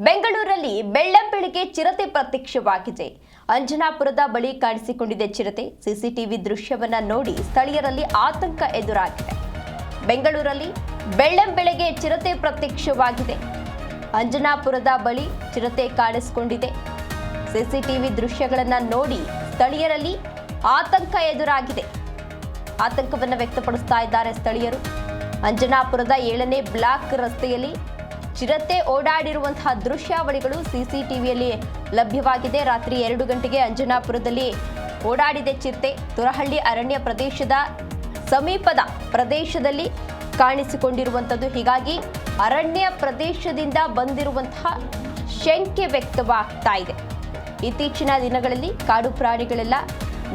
ಬೆಂಗಳೂರಲ್ಲಿ ಬೆಳ್ಳಂಬೆಳಗ್ಗೆ ಚಿರತೆ ಪ್ರತ್ಯಕ್ಷವಾಗಿದೆ. ಅಂಜನಾಪುರದ ಬಳಿ ಕಾಣಿಸಿಕೊಂಡಿದೆ ಚಿರತೆ. ಸಿಸಿಟಿವಿ ದೃಶ್ಯವನ್ನ ನೋಡಿ ಸ್ಥಳೀಯರಲ್ಲಿ ಆತಂಕ ಎದುರಾಗಿದೆ. ಬೆಂಗಳೂರಲ್ಲಿ ಬೆಳ್ಳಂಬೆಳಗ್ಗೆ ಚಿರತೆ ಪ್ರತ್ಯಕ್ಷವಾಗಿದೆ. ಅಂಜನಾಪುರದ ಬಳಿ ಚಿರತೆ ಕಾಣಿಸಿಕೊಂಡಿದೆ. ಸಿಸಿಟಿವಿ ದೃಶ್ಯಗಳನ್ನ ನೋಡಿ ಸ್ಥಳೀಯರಲ್ಲಿ ಆತಂಕ ಎದುರಾಗಿದೆ. ಆತಂಕವನ್ನು ವ್ಯಕ್ತಪಡಿಸ್ತಾ ಇದ್ದಾರೆ ಸ್ಥಳೀಯರು. ಅಂಜನಾಪುರದ 7ನೇ ಬ್ಲಾಕ್ ರಸ್ತೆಯಲ್ಲಿ ಚಿರತೆ ಓಡಾಡಿರುವಂತಹ ದೃಶ್ಯಾವಳಿಗಳು ಸಿಸಿಟಿವಿಯಲ್ಲಿ ಲಭ್ಯವಾಗಿದೆ. ರಾತ್ರಿ 2 ಗಂಟೆಗೆ ಅಂಜನಾಪುರದಲ್ಲಿ ಓಡಾಡಿದೆ ಚಿರತೆ. ತುರಹಳ್ಳಿ ಅರಣ್ಯ ಪ್ರದೇಶದ ಸಮೀಪದ ಪ್ರದೇಶದಲ್ಲಿ ಕಾಣಿಸಿಕೊಂಡಿರುವಂಥದ್ದು. ಹೀಗಾಗಿ ಅರಣ್ಯ ಪ್ರದೇಶದಿಂದ ಬಂದಿರುವಂತಹ ಶಂಕೆ ವ್ಯಕ್ತವಾಗ್ತಾ ಇದೆ. ಇತ್ತೀಚಿನ ದಿನಗಳಲ್ಲಿ ಕಾಡು ಪ್ರಾಣಿಗಳೆಲ್ಲ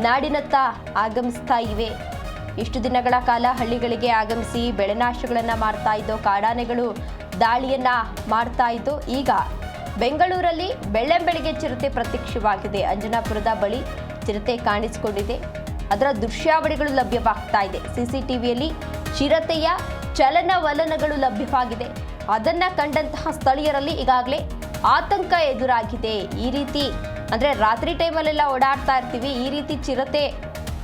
ನಾಡಿನತ್ತ ಆಗಮಿಸ್ತಾ ಇವೆ. ಇಷ್ಟು ದಿನಗಳ ಕಾಲ ಹಳ್ಳಿಗಳಿಗೆ ಆಗಮಿಸಿ ಬೆಳೆನಾಶಗಳನ್ನ ಮಾಡ್ತಾ ಇದ್ದೋ ಕಾಡಾನೆಗಳು ದಾಳಿಯನ್ನ ಮಾಡ್ತಾ ಇದ್ದು, ಈಗ ಬೆಂಗಳೂರಲ್ಲಿ ಬೆಳ್ಳಂಬೆಳಗ್ಗೆ ಚಿರತೆ ಪ್ರತ್ಯಕ್ಷವಾಗಿದೆ. ಅಂಜನಾಪುರದ ಬಳಿ ಚಿರತೆ ಕಾಣಿಸಿಕೊಂಡಿದೆ. ಅದರ ದೃಶ್ಯಾವಳಿಗಳು ಲಭ್ಯವಾಗ್ತಾ ಇದೆ. ಸಿಸಿಟಿವಿಯಲ್ಲಿ ಚಿರತೆಯ ಚಲನವಲನಗಳು ಲಭ್ಯವಾಗಿದೆ. ಅದನ್ನ ಕಂಡಂತಹ ಸ್ಥಳೀಯರಲ್ಲಿ ಈಗಾಗಲೇ ಆತಂಕ ಎದುರಾಗಿದೆ. ಈ ರೀತಿ ಅಂದ್ರೆ ರಾತ್ರಿ ಟೈಮಲ್ಲೆಲ್ಲ ಓಡಾಡ್ತಾ ಇರ್ತೀವಿ, ಈ ರೀತಿ ಚಿರತೆ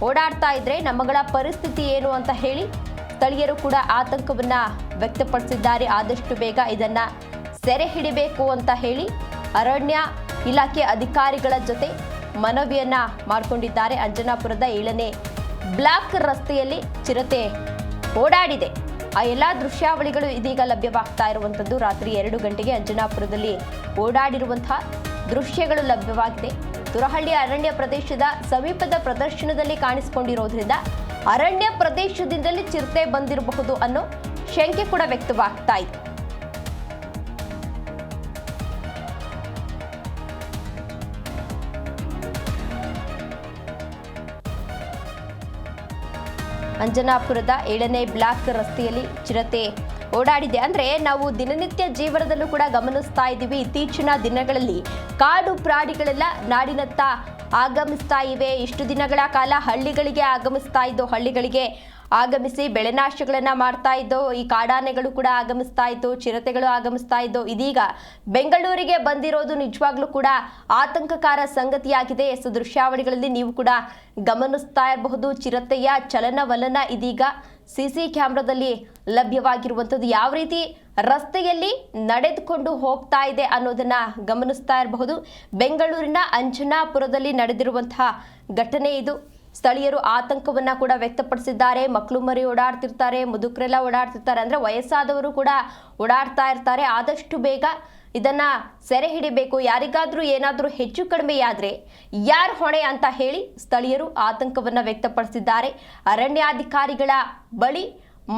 ಓಡಾಡ್ತಾ ಇದ್ರೆ ನಮ್ಮಗಳ ಪರಿಸ್ಥಿತಿ ಏನು ಅಂತ ಹೇಳಿ ಸ್ಥಳೀಯರು ಕೂಡ ಆತಂಕವನ್ನ ವ್ಯಕ್ತಪಡಿಸಿದ್ದಾರೆ. ಆದಷ್ಟು ಬೇಗ ಇದನ್ನ ಸೆರೆ ಹಿಡಿಬೇಕು ಅಂತ ಹೇಳಿ ಅರಣ್ಯ ಇಲಾಖೆ ಅಧಿಕಾರಿಗಳ ಜೊತೆ ಮನವಿಯನ್ನ ಮಾಡಿಕೊಂಡಿದ್ದಾರೆ. ಅಂಜನಾಪುರದ 7ನೇ ಬ್ಲಾಕ್ ರಸ್ತೆಯಲ್ಲಿ ಚಿರತೆ ಓಡಾಡಿದೆ. ಆ ಎಲ್ಲ ದೃಶ್ಯಾವಳಿಗಳು ಇದೀಗ ಲಭ್ಯವಾಗ್ತಾ ಇರುವಂಥದ್ದು. ರಾತ್ರಿ 2 ಗಂಟೆಗೆ ಅಂಜನಾಪುರದಲ್ಲಿ ಓಡಾಡಿರುವಂತಹ ದೃಶ್ಯಗಳು ಲಭ್ಯವಾಗಿದೆ. ತುರಹಳ್ಳಿ ಅರಣ್ಯ ಪ್ರದೇಶದ ಸಮೀಪದ ಪ್ರದರ್ಶನದಲ್ಲಿ ಕಾಣಿಸಿಕೊಂಡಿರೋದ್ರಿಂದ ಅರಣ್ಯ ಪ್ರದೇಶದಿಂದಲೇ ಚಿರತೆ ಬಂದಿರಬಹುದು ಅನ್ನೋ ಶಂಕೆ ಕೂಡ ವ್ಯಕ್ತವಾಗ್ತಾ ಇದೆ. ಅಂಜನಾಪುರದ 7ನೇ ಬ್ಲಾಕ್ ರಸ್ತೆಯಲ್ಲಿ ಚಿರತೆ ಓಡಾಡಿದೆ. ಅಂದ್ರೆ ನಾವು ದಿನನಿತ್ಯ ಜೀವನದಲ್ಲೂ ಕೂಡ ಗಮನಿಸ್ತಾ ಇದ್ದೀವಿ. ಇತ್ತೀಚಿನ ದಿನಗಳಲ್ಲಿ ಕಾಡು ಪ್ರಾಣಿಗಳೆಲ್ಲ ನಾಡಿನತ್ತ ಆಗಮಿಸ್ತಾ ಇವೆ. ಇಷ್ಟು ದಿನಗಳ ಕಾಲ ಹಳ್ಳಿಗಳಿಗೆ ಆಗಮಿಸ್ತಾ ಇದ್ದು, ಹಳ್ಳಿಗಳಿಗೆ ಆಗಮಿಸಿ ಬೆಳೆನಾಶಗಳನ್ನ ಮಾಡ್ತಾ ಇದ್ದೋ ಈ ಕಾಡಾನೆಗಳು ಕೂಡ ಆಗಮಿಸ್ತಾ ಇತ್ತು, ಚಿರತೆಗಳು ಆಗಮಿಸ್ತಾ ಇದ್ದೋ. ಇದೀಗ ಬೆಂಗಳೂರಿಗೆ ಬಂದಿರೋದು ನಿಜವಾಗ್ಲೂ ಕೂಡ ಆತಂಕಕಾರ ಸಂಗತಿಯಾಗಿದೆ. ದೃಶ್ಯಾವಳಿಗಳಲ್ಲಿ ನೀವು ಕೂಡ ಗಮನಿಸ್ತಾ ಇರಬಹುದು. ಚಿರತೆಯ ಚಲನವಲನ ಇದೀಗ ಸಿಸಿ ಕ್ಯಾಮ್ರಾದಲ್ಲಿ ಲಭ್ಯವಾಗಿರುವಂಥದ್ದು. ಯಾವ ರೀತಿ ರಸ್ತೆಯಲ್ಲಿ ನಡೆದುಕೊಂಡು ಹೋಗ್ತಾ ಇದೆ ಅನ್ನೋದನ್ನ ಗಮನಿಸ್ತಾ ಇರಬಹುದು. ಬೆಂಗಳೂರಿನ ಅಂಜನಾಪುರದಲ್ಲಿ ನಡೆದಿರುವಂತಹ ಘಟನೆ ಇದು. ಸ್ಥಳೀಯರು ಆತಂಕವನ್ನ ಕೂಡ ವ್ಯಕ್ತಪಡಿಸಿದ್ದಾರೆ. ಮಕ್ಕಳು ಮರಿ ಓಡಾಡ್ತಿರ್ತಾರೆ, ಮುದುಕರೆಲ್ಲ ಓಡಾಡ್ತಿರ್ತಾರೆ, ಅಂದ್ರೆ ವಯಸ್ಸಾದವರು ಕೂಡ ಓಡಾಡ್ತಾ ಇರ್ತಾರೆ. ಆದಷ್ಟು ಬೇಗ ಇದನ್ನ ಸೆರೆ ಹಿಡಿಬೇಕು. ಯಾರಿಗಾದ್ರೂ ಏನಾದ್ರೂ ಹೆಚ್ಚು ಕಡಿಮೆಯಾದ್ರೆ ಯಾರು ಹೊಣೆ ಅಂತ ಹೇಳಿ ಸ್ಥಳೀಯರು ಆತಂಕವನ್ನ ವ್ಯಕ್ತಪಡಿಸಿದ್ದಾರೆ. ಅರಣ್ಯಾಧಿಕಾರಿಗಳ ಬಳಿ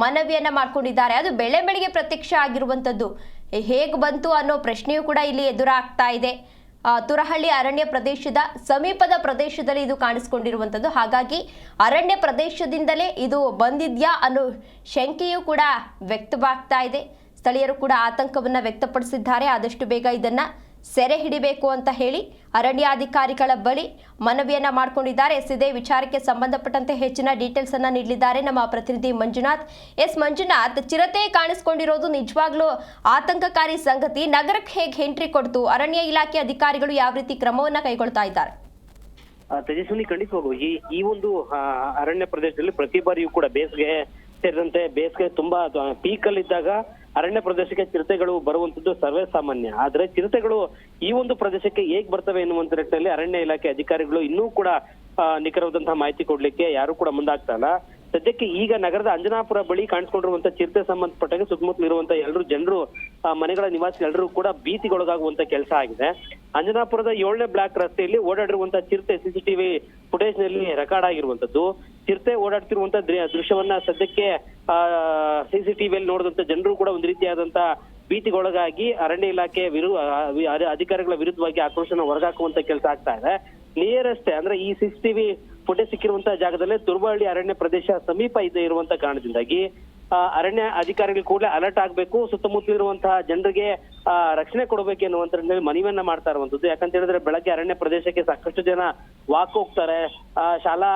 ಮನವಿಯನ್ನ ಮಾಡ್ಕೊಂಡಿದ್ದಾರೆ. ಅದು ಬೆಳ್ಳಂಬೆಳಗ್ಗೆ ಪ್ರತ್ಯಕ್ಷ ಆಗಿರುವಂಥದ್ದು. ಹೇಗೆ ಬಂತು ಅನ್ನೋ ಪ್ರಶ್ನೆಯೂ ಕೂಡ ಇಲ್ಲಿ ಎದುರಾಗ್ತಾ ಇದೆ. ತುರಹಳ್ಳಿ ಅರಣ್ಯ ಪ್ರದೇಶದ ಸಮೀಪದ ಪ್ರದೇಶದಲ್ಲಿ ಇದು ಕಾಣಿಸಿಕೊಂಡಿರುವಂಥದ್ದು. ಹಾಗಾಗಿ ಅರಣ್ಯ ಪ್ರದೇಶದಿಂದಲೇ ಇದು ಬಂದಿದ್ಯಾ ಅನ್ನೋ ಶಂಕೆಯೂ ಕೂಡ ವ್ಯಕ್ತವಾಗ್ತಾ ಇದೆ. ಸ್ಥಳೀಯರು ಕೂಡ ಆತಂಕವನ್ನ ವ್ಯಕ್ತಪಡಿಸಿದ್ದಾರೆ. ಆದಷ್ಟು ಬೇಗ ಇದನ್ನ ಸೆರೆ ಹಿಡಿಬೇಕು ಅಂತ ಹೇಳಿ ಅರಣ್ಯಾಧಿಕಾರಿಗಳ ಬಳಿ ಮನವಿಯನ್ನ ಮಾಡ್ಕೊಂಡಿದ್ದಾರೆ. ಇದೇ ವಿಚಾರಕ್ಕೆ ಸಂಬಂಧಪಟ್ಟಂತೆ ಹೆಚ್ಚಿನ ಡೀಟೇಲ್ಸ್ ಅನ್ನ ನೀಡಲಿದ್ದಾರೆ ನಮ್ಮ ಪ್ರತಿನಿಧಿ ಮಂಜುನಾಥ್. ಮಂಜುನಾಥ್, ಚಿರತೆ ಕಾಣಿಸಿಕೊಂಡಿರೋದು ನಿಜವಾಗ್ಲೂ ಆತಂಕಕಾರಿ ಸಂಗತಿ. ನಗರಕ್ಕೆ ಹೇಗೆ ಎಂಟ್ರಿ ಕೊಡ್ತು? ಅರಣ್ಯ ಇಲಾಖೆ ಅಧಿಕಾರಿಗಳು ಯಾವ ರೀತಿ ಕ್ರಮವನ್ನ ಕೈಗೊಳ್ತಾ ಇದ್ದಾರೆ? ತೇಜಸ್ವಿನಿ, ಖಂಡಿತವಾಗೂ ಈ ಒಂದು ಅರಣ್ಯ ಪ್ರದೇಶದಲ್ಲಿ ಪ್ರತಿ ಬಾರಿಯೂ ಕೂಡ ಬೇಸಿಗೆ ಸೇರಿದಂತೆ ಬೇಸಿಗೆ ತುಂಬಾ ಪೀಕ್ ಅಲ್ಲಿ ಇದ್ದಾಗ ಅರಣ್ಯ ಪ್ರದೇಶಕ್ಕೆ ಚಿರತೆಗಳು ಬರುವಂತದ್ದು ಸರ್ವೇ ಸಾಮಾನ್ಯ. ಆದ್ರೆ ಚಿರತೆಗಳು ಈ ಒಂದು ಪ್ರದೇಶಕ್ಕೆ ಹೇಗ್ ಬರ್ತವೆ ಎನ್ನುವಂತ ನಿಟ್ಟಿನಲ್ಲಿ ಅರಣ್ಯ ಇಲಾಖೆ ಅಧಿಕಾರಿಗಳು ಇನ್ನೂ ಕೂಡ ನಿಖರವಾದಂತಹ ಮಾಹಿತಿ ಕೊಡ್ಲಿಕ್ಕೆ ಯಾರು ಕೂಡ ಮುಂದಾಗ್ತಾ ಇಲ್ಲ. ಸದ್ಯಕ್ಕೆ ಈಗ ನಗರದ ಅಂಜನಾಪುರ ಬಳಿ ಕಾಣಿಸ್ಕೊಂಡಿರುವಂತ ಚಿರತೆ ಸಂಬಂಧಪಟ್ಟಾಗ ಸುತ್ತಮುತ್ತಲು ಇರುವಂತಹ ಎಲ್ಲರೂ ಜನರು, ಮನೆಗಳ ನಿವಾಸಿಗಳೆಲ್ಲರೂ ಕೂಡ ಭೀತಿಗೊಳಗಾಗುವಂತ ಕೆಲಸ ಆಗಿದೆ. ಅಂಜನಾಪುರದ 7ನೇ ಬ್ಲಾಕ್ ರಸ್ತೆಯಲ್ಲಿ ಓಡಾಡಿರುವಂತಹ ಚಿರತೆ ಸಿಸಿಟಿವಿ ಫುಟೇಜ್ ನಲ್ಲಿ ರೆಕಾರ್ಡ್ ಆಗಿರುವಂತದ್ದು. ಚಿರತೆ ಓಡಾಡ್ತಿರುವಂತ ದೃಶ್ಯವನ್ನ ಸದ್ಯಕ್ಕೆ ಸಿಸಿಟಿವಿಯಲ್ಲಿ ನೋಡಿದಂತ ಜನರು ಕೂಡ ಒಂದು ರೀತಿಯಾದಂತಹ ಭೀತಿಗೊಳಗಾಗಿ ಅರಣ್ಯ ಇಲಾಖೆ ಅಧಿಕಾರಿಗಳ ವಿರುದ್ಧವಾಗಿ ಆಕ್ರೋಶನ ಹೊರಗಾಕುವಂತ ಕೆಲಸ ಆಗ್ತಾ ಇದೆ. ನಿಯರೆಸ್ಟ್ ಅಂದ್ರೆ ಈ ಸಿಸಿಟಿವಿ ಫುಟೇಜ್ ಸಿಕ್ಕಿರುವಂತಹ ಜಾಗದಲ್ಲೇ ತುರಹಳ್ಳಿ ಅರಣ್ಯ ಪ್ರದೇಶ ಸಮೀಪ ಇರುವಂತ ಕಾರಣದಿಂದಾಗಿ ಅರಣ್ಯ ಅಧಿಕಾರಿಗಳು ಕೂಡಲೇ ಅಲರ್ಟ್ ಆಗ್ಬೇಕು. ಸುತ್ತಮುತ್ತಲಿರುವಂತಹ ಜನರಿಗೆ ರಕ್ಷಣೆ ಕೊಡಬೇಕು ಎನ್ನುವಂತ ಮನವಿಯನ್ನ ಮಾಡ್ತಾ ಇರುವಂತದ್ದು. ಯಾಕಂತ ಹೇಳಿದ್ರೆ ಬೆಳಗ್ಗೆ ಅರಣ್ಯ ಪ್ರದೇಶಕ್ಕೆ ಸಾಕಷ್ಟು ಜನ ವಾಕ್ ಹೋಗ್ತಾರೆ, ಶಾಲಾ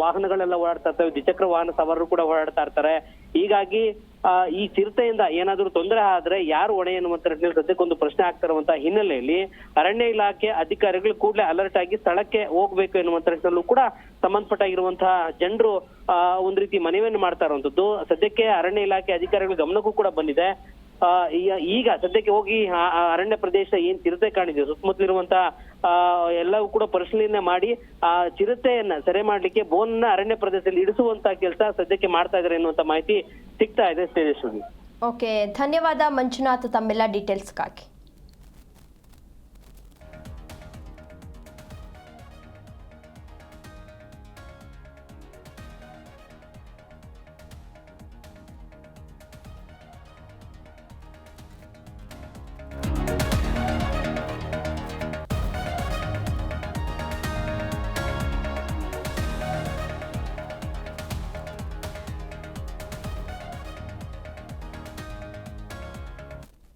ವಾಹನಗಳೆಲ್ಲ ಓಡಾಡ್ತಾ ಇರ್ತವೆ, ದ್ವಿಚಕ್ರ ವಾಹನ ಸವಾರರು ಕೂಡ ಓಡಾಡ್ತಾ ಇರ್ತಾರೆ. ಹೀಗಾಗಿ ಈ ಚಿರತೆಯಿಂದ ಏನಾದ್ರೂ ತೊಂದರೆ ಆದ್ರೆ ಯಾರು ಹೊಣೆ ಎನ್ನುವಂತ ನಿಟ್ಟಿನಲ್ಲಿ ಸದ್ಯಕ್ಕೊಂದು ಪ್ರಶ್ನೆ ಆಗ್ತಾ ಇರುವಂತಹ ಹಿನ್ನೆಲೆಯಲ್ಲಿ ಅರಣ್ಯ ಇಲಾಖೆ ಅಧಿಕಾರಿಗಳು ಕೂಡಲೇ ಅಲರ್ಟ್ ಆಗಿ ಸ್ಥಳಕ್ಕೆ ಹೋಗ್ಬೇಕು ಎನ್ನುವಂತ ನಿಟ್ಟಿನಲ್ಲೂ ಕೂಡ ಸಂಬಂಧಪಟ್ಟಾಗಿರುವಂತಹ ಜನರು ಒಂದ್ ರೀತಿ ಮನವಿಯನ್ನು ಮಾಡ್ತಾ ಇರುವಂತದ್ದು. ಸದ್ಯಕ್ಕೆ ಅರಣ್ಯ ಇಲಾಖೆ ಅಧಿಕಾರಿಗಳ ಗಮನಕ್ಕೂ ಕೂಡ ಬಂದಿದೆ. ಈಗ ಸದ್ಯಕ್ಕೆ ಹೋಗಿ ಅರಣ್ಯ ಪ್ರದೇಶ ಏನ್ ಚಿರತೆ ಕಾಣಿದೆ ಸುತ್ತಮುತ್ತಲಿರುವಂತಹ ಎಲ್ಲವೂ ಕೂಡ ಪರಿಶೀಲನೆ ಮಾಡಿ ಆ ಚಿರತೆಯನ್ನ ಸೆರೆ ಮಾಡ್ಲಿಕ್ಕೆ ಬೋನ್ನ ಅರಣ್ಯ ಪ್ರದೇಶದಲ್ಲಿ ಇಡಿಸುವಂತ ಕೆಲಸ ಸದ್ಯಕ್ಕೆ ಮಾಡ್ತಾ ಇದ್ದಾರೆ ಎನ್ನುವಂತ ಮಾಹಿತಿ ಸಿಗ್ತಾ ಇದೆ ತೇಜಸ್ವಿನಿ. ಓಕೆ, ಧನ್ಯವಾದ ಮಂಜುನಾಥ್ ತಮ್ಮೆಲ್ಲ ಡೀಟೇಲ್ಸ್ಗಾಗಿ.